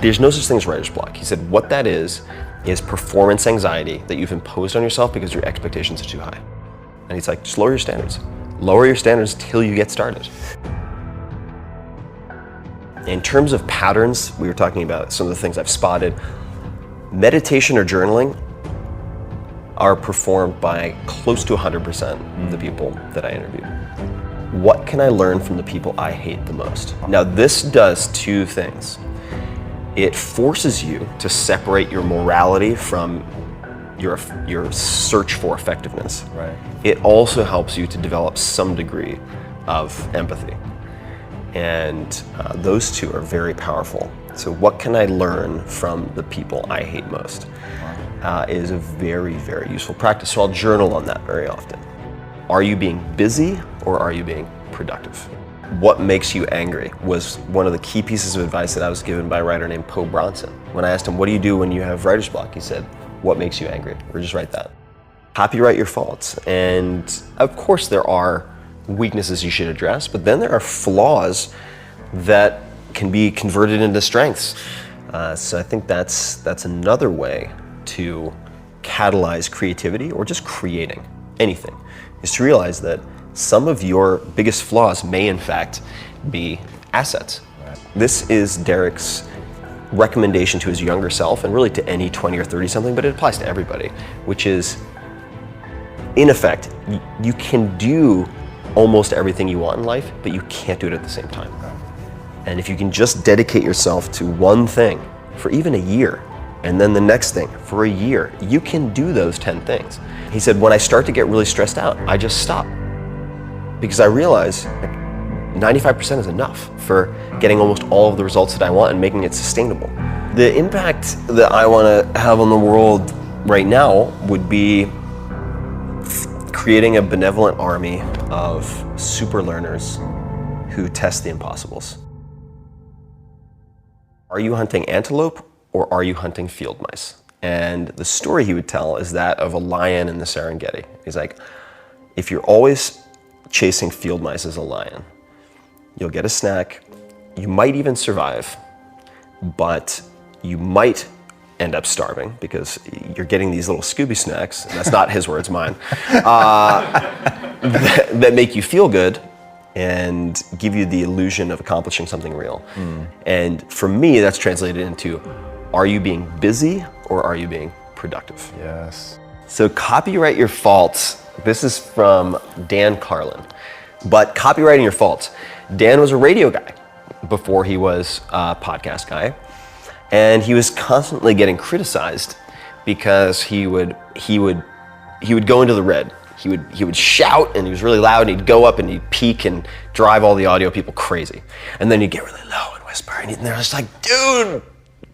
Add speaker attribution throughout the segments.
Speaker 1: there's no such thing as writer's block. He said what that is performance anxiety that you've imposed on yourself because your expectations are too high. And he's like, just lower your standards. Lower your standards till you get started. In terms of patterns, we were talking about some of the things I've spotted. Meditation or journaling are performed by close to 100% of the people that I interviewed. What can I learn from the people I hate the most? Now this does two things. It forces you to separate your morality from your search for effectiveness.
Speaker 2: Right.
Speaker 1: It also helps you to develop some degree of empathy. And those two are very powerful. So what can I learn from the people I hate most? Is a very, very useful practice. So I'll journal on that very often. Are you being busy or are you being productive? What makes you angry was one of the key pieces of advice that I was given by a writer named Poe Bronson. When I asked him, what do you do when you have writer's block? He said, what makes you angry? Or just write that. Copyright your faults. And of course there are weaknesses you should address, but then there are flaws that can be converted into strengths. So I think that's another way to catalyze creativity or just creating anything, is to realize that some of your biggest flaws may in fact be assets. Right. This is Derek's recommendation to his younger self and really to any 20 or 30 something, but it applies to everybody, which is, in effect, you can do almost everything you want in life, but you can't do it at the same time. And if you can just dedicate yourself to one thing for even a year, and then the next thing for a year, you can do those 10 things. He said, when I start to get really stressed out, I just stop. Because I realize 95% is enough for getting almost all of the results that I want and making it sustainable. The impact that I want to have on the world right now would be creating a benevolent army of super learners who test the impossibles. Are you hunting antelope or are you hunting field mice? And the story he would tell is that of a lion in the Serengeti. He's like, if you're always chasing field mice as a lion, you'll get a snack, you might even survive, but you might end up starving because you're getting these little Scooby snacks, and that's not his words, mine, that make you feel good and give you the illusion of accomplishing something real. And for me, that's translated into, are you being busy or are you being productive?
Speaker 2: Yes.
Speaker 1: So copyright your faults. This is from Dan Carlin. But copywriting your faults. Dan was a radio guy before he was a podcast guy. And he was constantly getting criticized because he would go into the red. He would shout and he was really loud and he'd go up and he'd peak and drive all the audio people crazy. And then he'd get really low and whisper and they're just like, dude,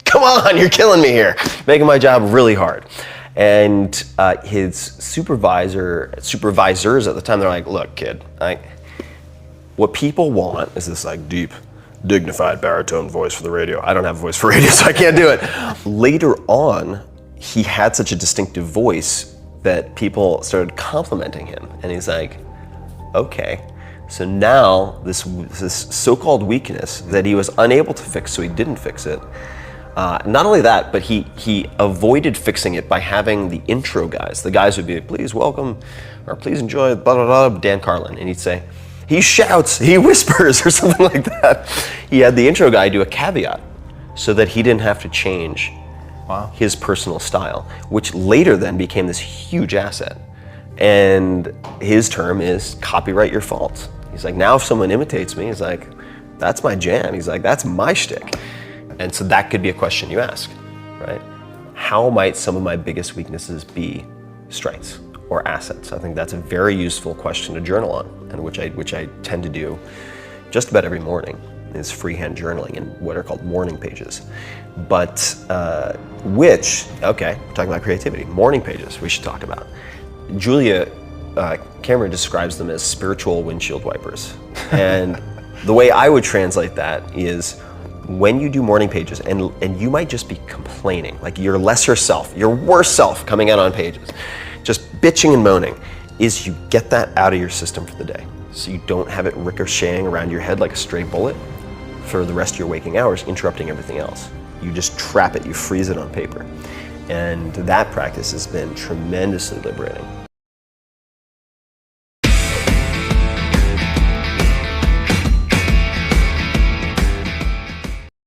Speaker 1: come on, you're killing me here. Making my job really hard. And his supervisors at the time, they're like, look, kid, what people want is this like deep, dignified baritone voice for the radio. I don't have a voice for radio, so I can't do it. Later on, he had such a distinctive voice that people started complimenting him. And he's like, okay. So now this so-called weakness that he was unable to fix, so he didn't fix it. Not only that, but he avoided fixing it by having the intro guys. The guys would be like, please welcome, or please enjoy, blah, blah, blah, Dan Carlin. And he'd say, he shouts, he whispers, or something like that. He had the intro guy do a caveat so that he didn't have to change his personal style, which later then became this huge asset. And his term is copyright your faults. He's like, now if someone imitates me, he's like, that's my jam. He's like, that's my shtick. And so that could be a question you ask, right? How might some of my biggest weaknesses be strengths or assets? I think that's a very useful question to journal on, and which I tend to do just about every morning, is freehand journaling in what are called morning pages. But we're talking about creativity. Morning pages we should talk about. Julia Cameron describes them as spiritual windshield wipers. And the way I would translate that is, when you do morning pages, and you might just be complaining, like your lesser self, your worst self coming out on pages, just bitching and moaning, is you get that out of your system for the day. So you don't have it ricocheting around your head like a stray bullet for the rest of your waking hours, interrupting everything else. You just trap it, you freeze it on paper. And that practice has been tremendously liberating.